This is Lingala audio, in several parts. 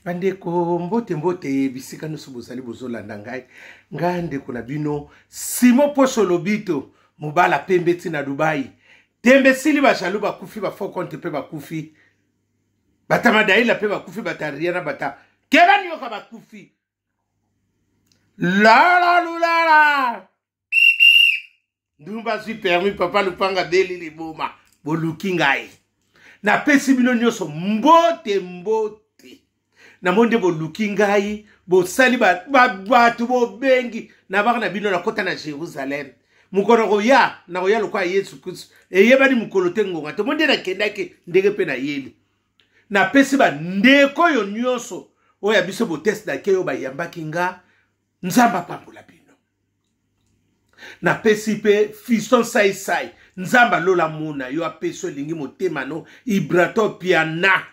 Bandeko mbote mbote bisika nusu bozali bozolanda ngai ndeko na bino Simo Poso Lobito mobala pembe tina Dubai tembe sili bashalu bakufi ba fo konte pe bakufi batamadaila pe bakufi batariana bata keba nyoka bakufi la lulala ndumba zui permis papa lupanga deli liboma boluki ngai na pesi bino nyoso mbote na monde boluki ngai bo sali batu bo bengi na baka na bino na kota na Jerusalem mukono ko ya na ko ya lokwa Yesu Kristo eyeba ni mukolo tengo to monde na kendake ndenge pe na yeli na pesi ba ndeko yo nyoso oya biso bo test da keyo ba yambaki nga nzamba pambola bino na pesi pe fiston sai nzamba lola muna yo apeso lingi motema no ibrato piana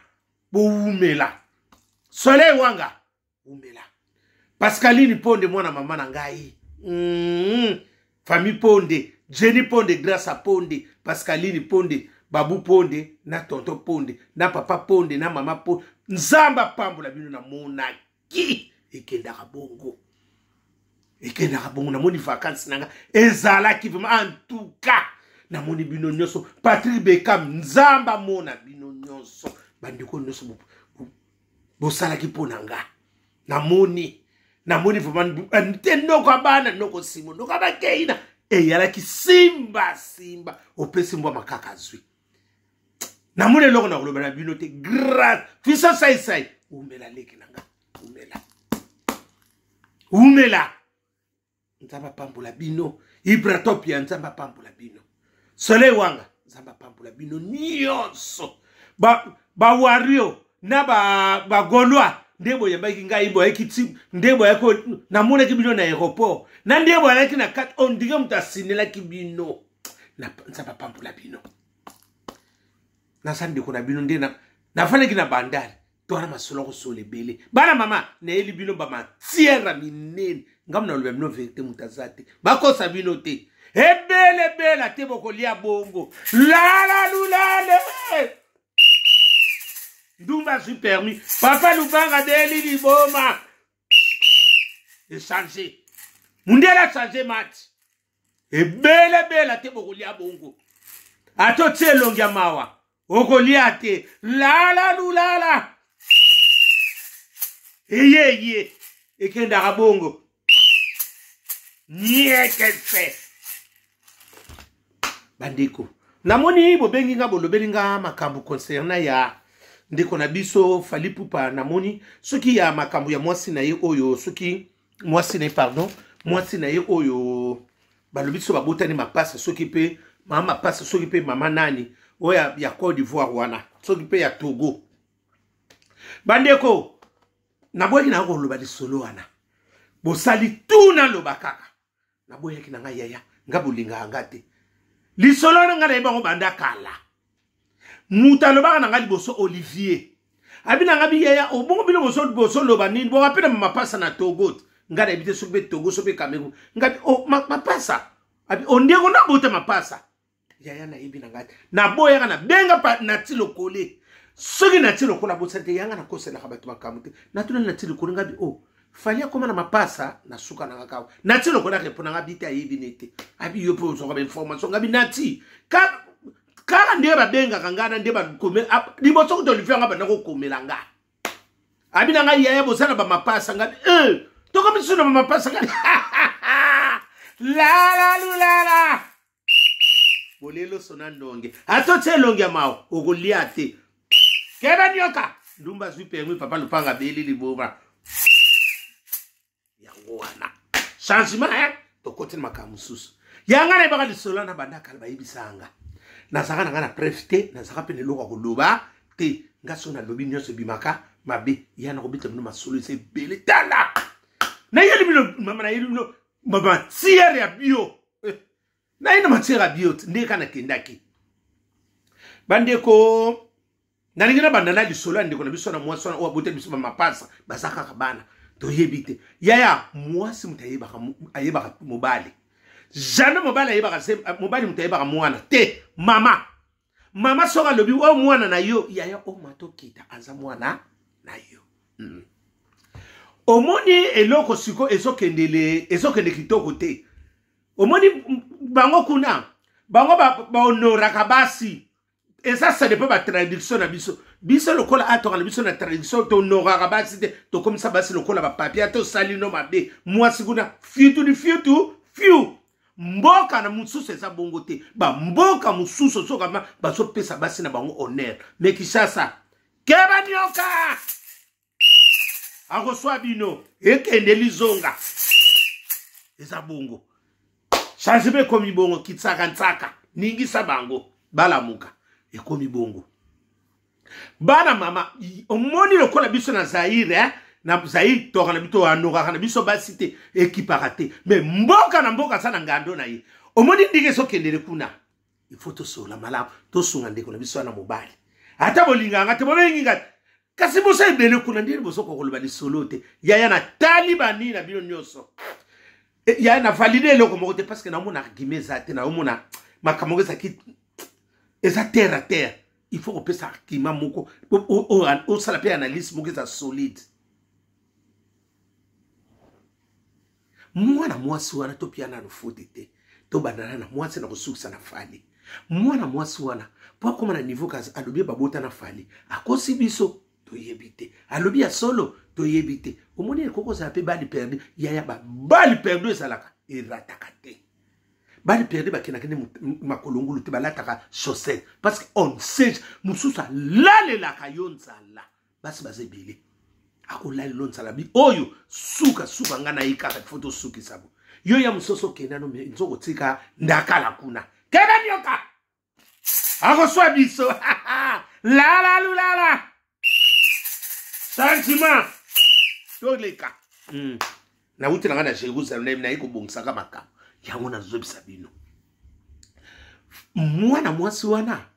bo umela Soleil wanga umela Pascaline Ponde mwana mama na ngai famille Ponde Jenny Ponde grâce à Ponde Pascaline Ponde Babu Ponde na tonton Ponde na papa Ponde na mama Ponde nzamba pambola bino na monaki ekenda bongo na moni vacances nanga ezala ki vraiment en tout cas na moni bino nyoso Patrick Bekam nzamba mona bino nyoso bandiko nyoso bosala ki ponanga na moni vraiment ntendo kwa bana noko simo ndoka bakeina yala ki simba opesi mbwa makaka zwi na moni loko na koloba na bino te grâce fisa sai umela leki nanga umela nzamba pambola bino Ibratopia nzamba pambola bino Soleil wanga nzamba pambola bino nyonso ba wario na ba golwa ndebo yambaki ngai bo ekiti ndebo yako na mona kibino na aéroport na ndebo alaki na kat on diga mutasinela kibino na nzamba pambola bino na sande ko na bino ndena na fana kina bandari to na masolo ko sole bele bana mama na eli bino ba matiera minene ngamna lwe mno vérité mutazate bakosa bino te bela te bokolia bongo la lulale Ndumba zui permis papa lupanga deli liboma changer mundela changer mati bela te bokolia bongo ato tie longia mawa okolia te la lulala ye ekenda bongo nyekese bandeko namoni bobengi nga bolobeli nga makambo concernant ya ndeko na biso Fally Ipupa namoni soki ya makambo ya mwasi na ye oyo soki mwasi na ye oyo balobi so babotani mapasa soki pe mama pasa soki pe mama nani oya ya Côte d'Ivoire wana soki pe ya Togo bandeko naboyaki na ko loba lisolo wana bosali tuna loba kaka naboyaki na ngai yaya ngabolinga ngate lisolo nga na yeba ko banda kala muta loba na ngali boso Olivier abina ngabi yaya obongo bino boso loba nini bo apena mapasa na Togo ngada ebite sobe Togo sobe Cameroun ngabi mapasa abi ondeko na bota mapasa yaya na ibina ngati na boya na benga pa na tilo kole soki na tilo kola bosate yanga na kosela kabatu makamute na tuna na tilo kola ngabi Fally akoma na mapasa na suka na kakao na tilo kola repona ngabi ta yibinete abi yopo so ba information ngabi nati kala ndeba benga kangana ndeba komela liboso ko tolifia ngaba na ko komela nga abi na nga yaya bosana ba mapasa ngabi to ko misuna ba mapasa ngabi la lulala bolelo sona ndonge atotse longe mawo okoliate keba nyoka ndumba zui permis papa lupanga beli liboma yango wana changement to kote makamususu yanga na baka lisola na bandaka ba yibisanga na saka na prefete na saka pene loka koloba te ngaso na lobi nyonso bimaka mabe yana ko bita bino masolo se bele tala na yeli bino mama na yeli bino mama tiere ya bio na ina matiera bio ndeka na kendaki bandeko na lingina bandana lisolo ndeko na biso na mwasi na obote biso mapasa basaka kabana to yebite yaya mwasi mutayeba mobali jana mobali ayeba se mobali mutayeba mwana te mama soka lobi o mwana na yo yaya o matokita aza mwana na yo omoni eloko siko ezokende kitoko te omoni bango kuna bango bahonoraka basi eza ça dépend ba traduction na biso lokola atoka na biso na traduction to honoraka basi te to komisa basi lokola ba papier to salino mabe mwasi kuna fiu mboka na mususu eza bongo te ba mboka mususu soka baso pesa basi na bango honneur mais Kinshasa keba nyoka akoswa bino ekende lizonga eza bongo change komi bongo kitsaka ntsaka ningisa bango balamuka ekomi bongo bana mama omoni lokola biso na Zaire na Zaire toka na bito anoka na biso basite ekiparate mais mboka na mboka sana ngando na ye omoni ndike sokendele kuna il faut to sola malamu to sunga ndeko na biso na mobali ata bolinganga te bobenginga kasi bosa ebele kuna ndiri bosoko koloba lisolo te yaya na talibani na bino nyoso yaya na valide loko moko te parce que na mona argument za te na mona makamoko za ki eza terre à terre il faut repérer ça argument moko o sala pe analyse moko za solide mwana mwasi wana to pia na rufuti te to bandana na mwasi na kusukisa na fali mwana mwasi wana po koma na niveau kaza alobi babota na fali akosi biso to yebite alobi ya solo to yebite omoni koko za pe bali perdu yaya ba bali perdu esalaka erataka te bali perdu bakina kene makolongulu te balataka chaussette parce que on sait mususa lale la kayonzala basi bazebele akolali lonzala bi oyo suka ngana ikaka photo suki sabo yo ya musoso kenano me nzoko tika ndakala kuna keba nyoka akoswa biso la sentiment toleka na uti na ngana Jerusalem na iko bongsaka makam yango na zobisa bino mwana mwasi wana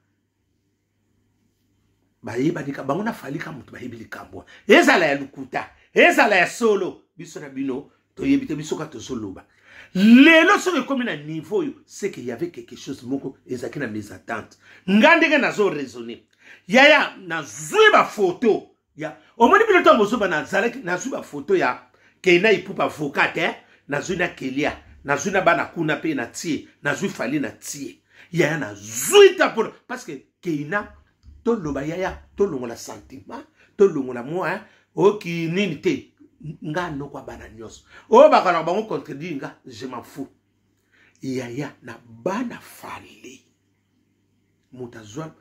bayeba nika bango na falika mutu bayebi likambwa ezala ya lukuta ezala ya solo biso na bino to yebite biso ka to soloba lelo soki komi na niveau yo c'est qu'il y avait quelque chose moko ezaki na mes attentes ngandenge nazo raisonner yaya na zui ba photo ya omoni bino to bosoba na zalaki na zui ba photo ya Keina ipupa avocat na zui na Kelia na zui na bana kuna pe na tie na zui fali na tie yaya na zui ta pour parce que Keina to loba yaya to longola sentiment to longola moi oki nini te nga no kwa bana nyos o bakala bango contredire nga je m'en fous yaya na bana fali mutazwa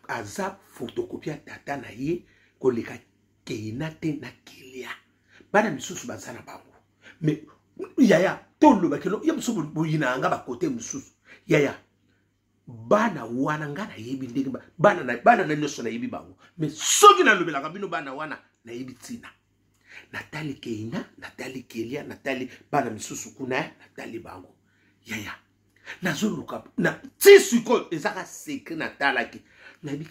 aza photocopie tata na ye koleka Keina te na Kelia bana misusu bazana bango mais yaya to loba kelo ya mususu boyina nga ba côté mususu yaya bana wana ngana yebi ndenge bana na nyoso na yebi bango mais soki na lobela kabino bana wana na yebi tina Natali Keina Natali Kelia Natali bana misusu kuna Natali bango yaya nazoluka na tisuko ezaka secret natalaki nabi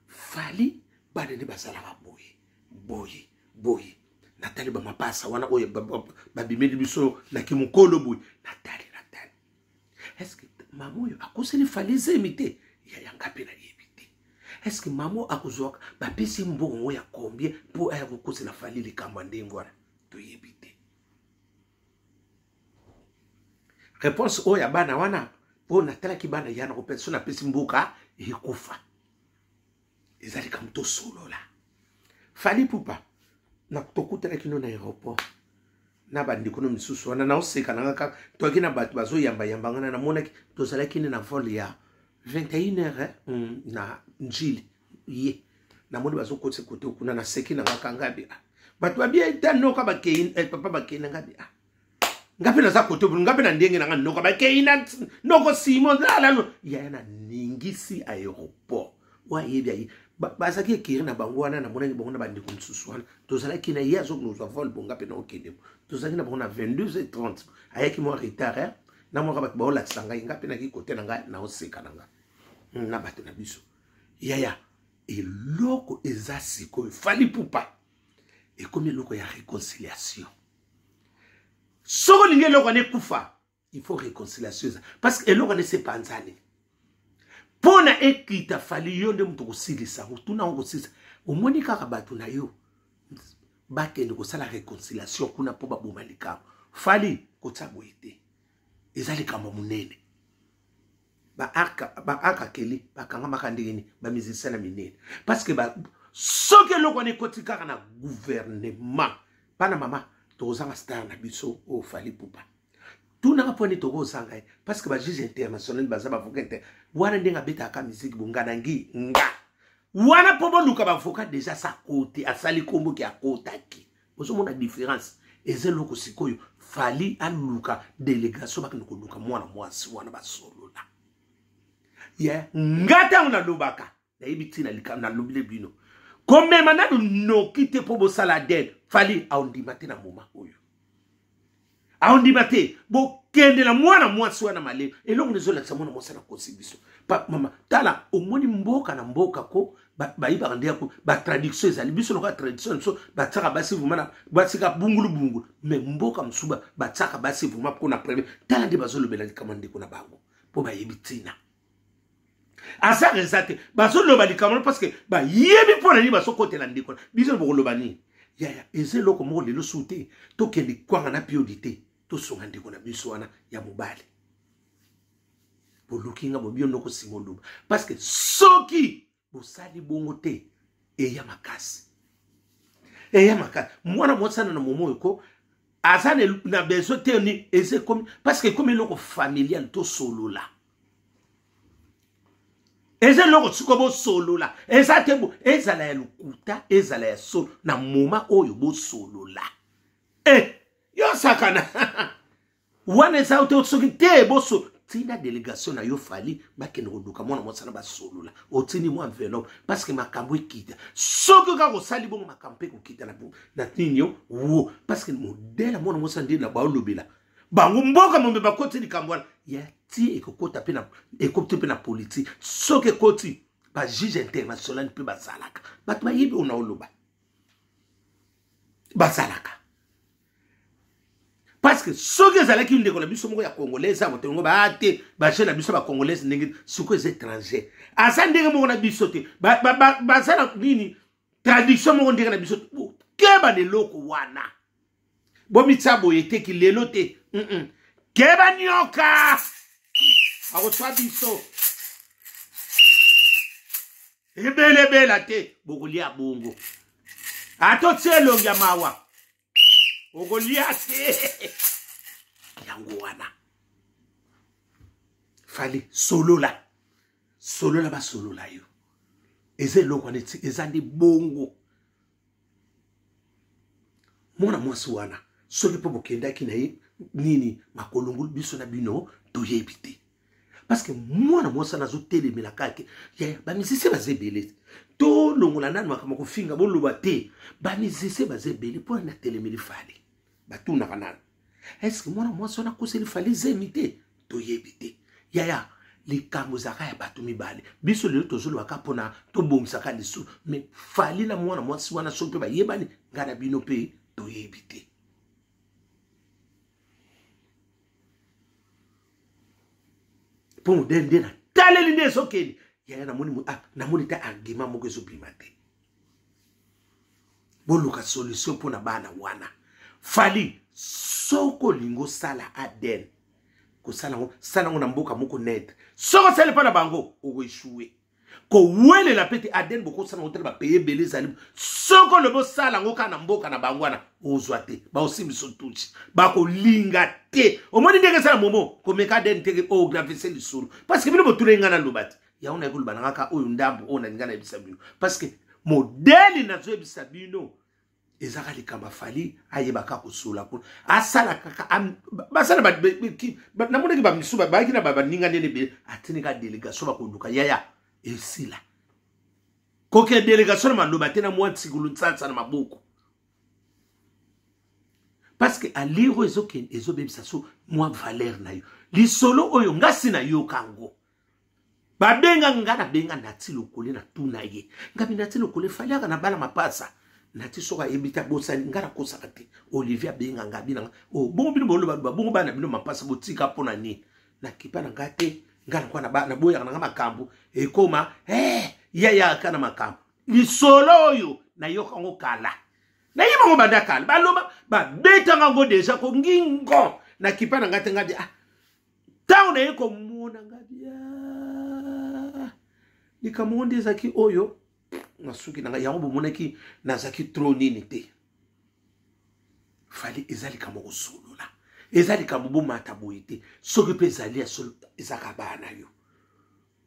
fali bana ne basala boye Natali ba mapasa wana oye babimeli biso na kimukolo boye Natali est-ce que maman yo akoseli falize imité ya ngapi na yebite est-ce que maman akozoka ba pesi mbongo ya combien pour aya kokosela fali le kamba ndengwana to yebite réponse oya bana wana po Natala ki bana yana ko persona pesi mboka ekufa ezali kam to solo la fali pupa na tokutela kino na aéroport na bandiko no misusu wana na oseka na ngaka toki na batu bazo yamba ngana na monaki tozala kine na vol ya 21h na njili ye na moni bazo kote kuna na seki na ngaka ngabi batu babia itanoka bakein papa bakein ngabi ngapi na za kote ngapi na ndenge na ngana noka bakein noko Simon la ya na ningisi aéroport wa yebia yi basaki ekiri na bango wana na monaki bango na bandiko misusu wana tozala kina ye azok nous vol bonga pe na okende tozaki na bango na 22h30 ayaki mo retard na mo rabat ba la sanga inga pe na ki kote na nga na oseka na nga na bato na biso yaya eloko eza siko fali pupa et comme eloko ya réconciliation soko lingi eloko ne kufa il faut réconciliation parce que eloko ne se panzani pona ekita fali yonde mutu kosilisa tuna ngosilisa omoni kaka bato na yo bakende kosala réconciliation kuna po baboma likambo fali kotsa boye te eza likambo monene baaka keli bakanga makandengeni bamisicien na minene parce que soki eloko wana ekoti kaka na gouvernement bana mama tokozanga star na biso oyo fali pupa tunanga mponi tokozanga ye parce que bajuge international baza bavoka inter wana ndenge abetaka miziki bonganangi nga wana mpo boluka bavoka deja sa kote asali komboki akotaki ozomona différence eza eloko sikoyo fali aluka délégation bakende koluka mwana mwasi wana basolola ye nga ntango nalobaka nayebi ntina nalobile bino komema nanu noki te mpo bosala den fali aondima te na moma oyo aondima te bokendela mwana mwasi wana malema elongo nezolakisa mwana mwasi na kosi biso mama tala omoni mboka na mboka ko bayibaka nde yako batradiction ezali biso lokola tradition biso batiaka basi vuma basika bungulu me mboka mosuba batiaka basi vuma mpo na premier tala nde bazolobela likama ndeko na bango mpo bayebi ntina asa reza te bazoloba likambo parce que bayebi mpo na nini bazokotela ndeko biso bokoloba nini yaya eza eloko moko lelo su te tokende kwanga na piodi te tosonga ndeko na biso wana ya mobali bolukinga bobio ndoko simoluba parce que soki bosali bongo te eya makasi mwana mwasana na momo eko aza na besoin te ni eze comme parce que comme eloko familial to solola eza eloko tsiko bo solola eza te bo ezala ya lukuta ezala ya solo na moma oyo bo solola yo sakana wana eza te soki te bo so tina délégation na yo fali bakende koduka mwana mwasana basolola otini mwa enveloppe parce que makambo ekita soki ka kosali bongo makambo mpe kokita na tinyo wo parce que modèle mwana mwasana ndi na baolobela bango mboka mombe bakoti likambo wana ya ti ekokota mpe na ekopti mpe na politique soki ekoti bajuge international mpe bazalaka bato bayebi onaoloba bazalaka parce que soki ezalaki ndeko na biso moko ya congolaise abo tengo baate baje na biso ba congolaise ndenge siko ez étranger asa ndenge moko na biso te bazala nini tradition moko ndenge na biso keba de loko wana bomitsa boye te ki lelo te keba nyoka akotwa biso ebelebela te bokolia bongo atotse elongi ya mawa okolia te yango wana fali solola basolola yo eza eloko wana eza nde bongo mwana mwasi wana soki mpo bokendaki na ye nini makolongolo biso na bino toyebi te parce que mwana mwasi wana azotelemela kake bamisisi baza ebele tolongola nani makambo kofinga boloba te bamisisi baza ebele mpo na telemeli fali batunaka nani eske mwana mwasi wana akoseli fali zemi te toyebi te yaya likambo ezaka ya bato mibale biso lelo tozolobaka mpona tobongisaka lisu me fali na mwana mwasi wana soki mpe bayebani ngai na bino mpe toyebi te mpo modele nde nataleli nde ezokende yaya namoni te argument moko ezobima te boluka solution mpo na bana wana fali soko olingo sala aden kosala ngo na mboka moko net soko sala pa na bango okoeshue kowelela pete aden bokosala ngo tele bapaye ebele ezali soko lobo sala ngo kaka na mboka na bango wana ozwa te baosimbiso tuti bakolinga te omoni ndenge esala momo komeka aden teke ogravese lisolo parce que bino botuna enga na loba te yango na ekoloba na kaka oyo ndambo oyo nalinga na yebisa bino parce que modele nazoyebisa bino ezaka likambo fali ayebaka kosola kuna asala kaka basala namonaki bamisu bayaki na baninga nene be atineka délégation bakonduka yaya esila koke délégation na maloba te na mwa ntikulu ntsatsa na maboko parce que aliro ezobebisa so mwa valeur na yo lisolo oyo ngasi na yo kango babenga nga na benga nati lokole na tuna ye ngabi nati lokole fali aka na bala mapasa nati soka ebita bosani ngara kosaka te Olivier benga ngabi na bongo bino bolo ba bongo bana bino mapasa botika pona ni na kipa na ngate ngara kwa na boya na makambo ekoma yaya kana makambo lisolo oyo na yoka ngo kala na yima ngo bandakala baloba ba beta ngo deja ko ngingo na kipa na ngate ngadi ah tawo na yeko mona ngadi ya nikamonde zaki oyo nasuki na yango bomona ki nazaki trop nini te fali ezali kamo kosolula ezali kamo bomata boyite soki pe ezali ya solo ezaka bana yo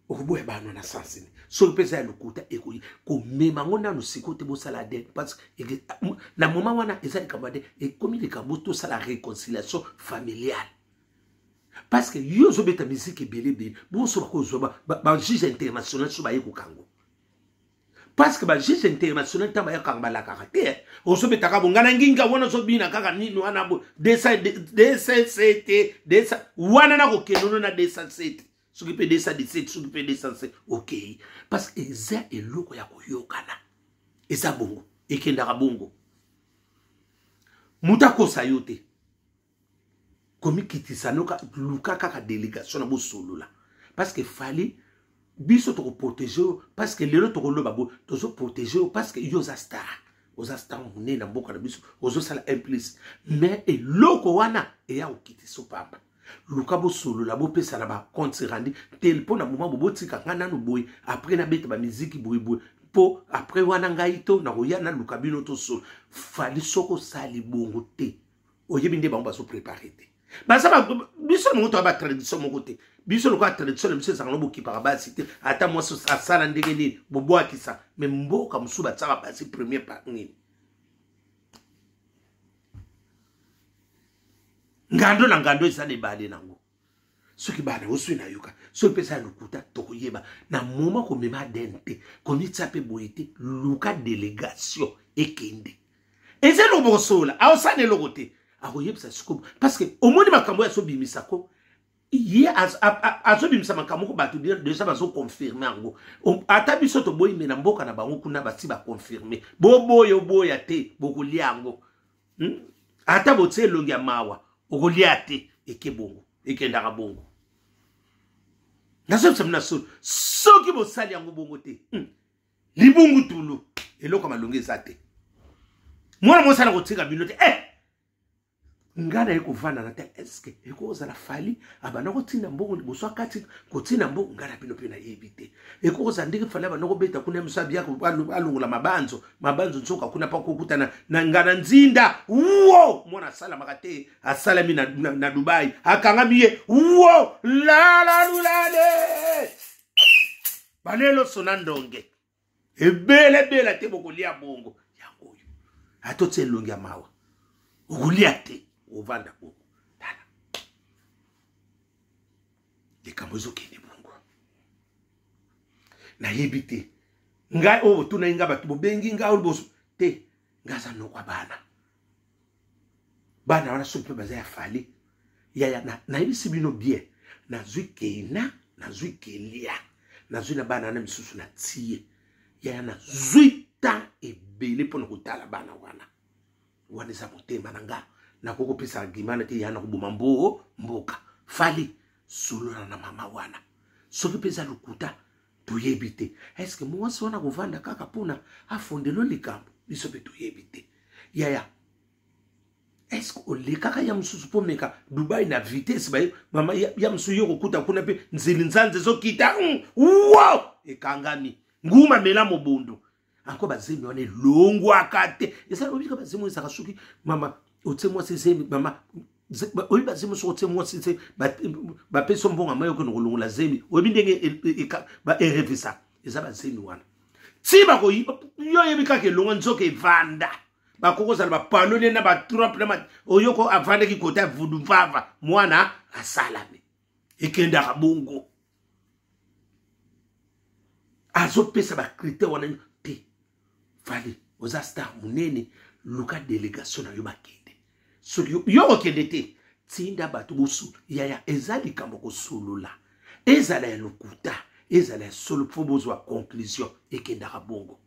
okuboya bana na sansini soki pe ezali lokuta ekoyi komema ngo nanu sikote bosala de parce que na moment wana ezali kamo de ekomi le kamo to sala réconciliation familiale parce que yo zo beta musique belebe bon so bako zo ba juge international so ba yeko kango parce que ba juge international tamba ya kanga la caractère o so beta ka bongana nginga wona so bina kaka nini wana bo desa wana na ko kenono na desa 7 so ki pe desa 17 so ki pe desa 7 OK parce que eza eloko ya koyokana eza bongo ekenda ka bongo muta ko sayote komi kitisa noka luka kaka délégation na bo solola parce que fallait biso to protéger parce que lelo to loba bo to so protéger parce que yoza star mune na mboka na biso ozo sala implice mais eloko wana eya okitiso pamba luka bo solola bo pesa na ba compte randi tel po na moment bo botika ngana no boy après na beta ba musique boy po après wana ngaito na koya na luka bino to solo fallait soko sali bongo te oyebi nde bango baso préparer te basaba biso mo to ba tradition mo côté biso lo ka tradition biso sa ngalo ki para ba cité ata moi so sala ndenge ni bobo akisa mais mboka musuba tsaka basi premier par nini ngando na ngando isa de bale nango soki bana osu na yoka so pesa lukuta to koyeba na moma ko mema dente ko ni tsape boyete luka délégation ekende eze lo bosola a osane lo côté akoyebisa sikobo parce que omoni makambo ya so bimisako ye azo bimisa makambo ko batu déjà bazo confirmer ngo ata biso to boyi mena mboka na bango kuna basi ba confirmer boya te bokolia ngo ata botse longi ya mawa okolia te ekebongo ekenda ka bongo naso tsamna so ki bo sali yango bongo te libungu tulu eloko malongi ezate mwana mosala kotika binote ngana yeko vana na te eske eko za la fali abana ko tina mbongo liboso akati ko tina mbongo ngana pino pina yebite eko za ndike fali abana ko beta kuna msabi yako alungula mabanzo nsoka kuna pa kokutana na ngana nzinda uwo mwana sala makate asala mi na Dubai akanga miye uwo la lulale balelo sonandonge ebele te bokolia bongo yango yo atotse longi ya mawa okulia te ovanda bongo tala likambo ezokende bongo nayebi te ngai oyo tuna inga bato bobengi ngai oloboso te ngaza nokwa bana wana soki mpe baza ya fali yaya nayebisi bino bien nazwi keina nazwi kelia nazwi na bana wana misusu na tie yaya nazwi ta ebele mpo na kotala bana wana eza motema na nga nakoko pesa agimana te yana kubuma mboka fali solola na mama wana soki pesa lukuta toyebi te eske mwasi wana kovanda kaka pona afondelo likambo biso pe toyebi te yaya eske olekaka ya mususu po meka Dubai na vitesse baye mama ya mususu yo kokuta kuna pe nzeli nzanze zokita wow ekangani nguma mela mobondo anko bazemi wane longo akate esa obika bazemi esa kasuki mama otse moi sezemi mama oyi bazemi so otse moi sezemi ba peso mbonga mayo ko ngolongo la zemi obi ndenge ba erevisa esa bazemi wana ti ba ko yo yebika ke longo nzoke vanda ba kokoza ba palole na ba trop na oyoko avande ki kota vudu vava mwana asalame ekenda ka bongo azo pesa ba critère wana te fali oza star munene luka délégation na yo bakende so yo okende te tinda batu bosu yaya ezali kambo ko solula ezala ya lokuta ezala ya solo probozwa conclusion ekenda ka bongo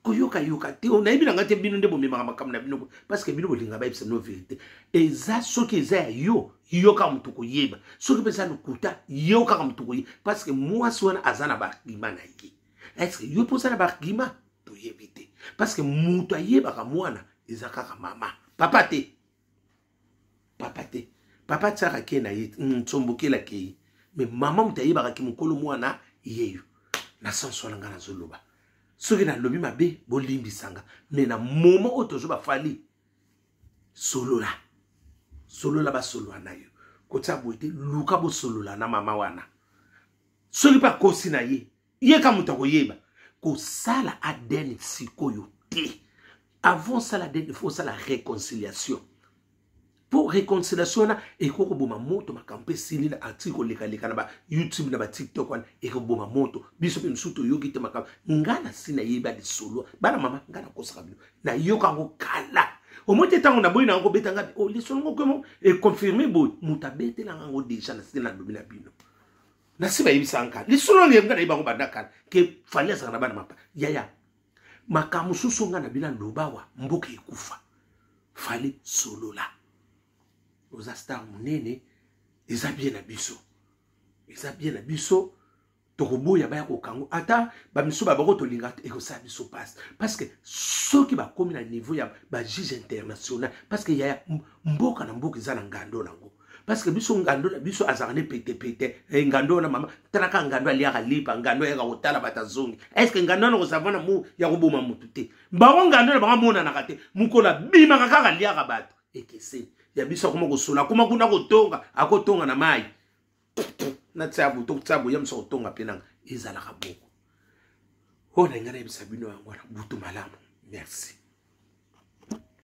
koyoka te on ayebi nanga te bino nde bomemaka makambo na bino parce que bino bolinga bayebisa no vérité eza soki eza yo kaka mutu koyeba soki pesa lokuta yo kaka mutu koyeba parce que mwasi wana aza na bagima na ye est-ce que yo posa na bagima toyebi te parce que mutu ayebaka mwana ezakaka mama papa te papa tsaka ke na ye ntsomboke la ke mais mama mutayeba ka ki mukolo mwana yeyo na sanso na ngana zoloba soki na lobi mabe bolimbisanga mais na moment otozo ba fali solola ba solola na yo kotsa boite luka bo solola na mama wana soki pa kosi na ye ka mutako yeba ko sala adeni sikoyo te avant ça il faut ça la réconciliation pour réconciliation na ekoko boma moto makampe sili na article leka na ba YouTube na ba TikTok wana ekoko boma moto biso pe msuto yogi te makam ngana sina yeba di solo bana mama ngana kosaka bino na yoka ngo kala au moins tango na boyi na ngo betanga o lisolo ngo komo e confirmer boy mutabete na ngo déjà na sina domina bino na siba yibisanka lisolo le ngana yibango bandaka ke fanya saka na bana mapa yaya makamu susu ngana bina ndobawa mboke ekufa fali solo la oza star munene eza bien na biso tokoboya baya kokango ata bamiso babako tolinga ekosa biso passe parce que soki bakomi na niveau ya ba juge international parce que yaya mboka na mboka eza na ngando nango parce que biso ngando na biso azarane pete ngando na mama tanaka ngando aliaka lipa ngando ya kotala batazongi est-ce que ngando na kosavana mu ya koboma mutu te bango ngando na bango mona na kate mukola bima kaka liaka bato ekese ya biso kuma kosola kuma kuna kotonga akotonga na mai na tsabu to tsabu ya mso kotonga penanga ezala kaboko ona ngana ebisa bino yango butu malamu merci.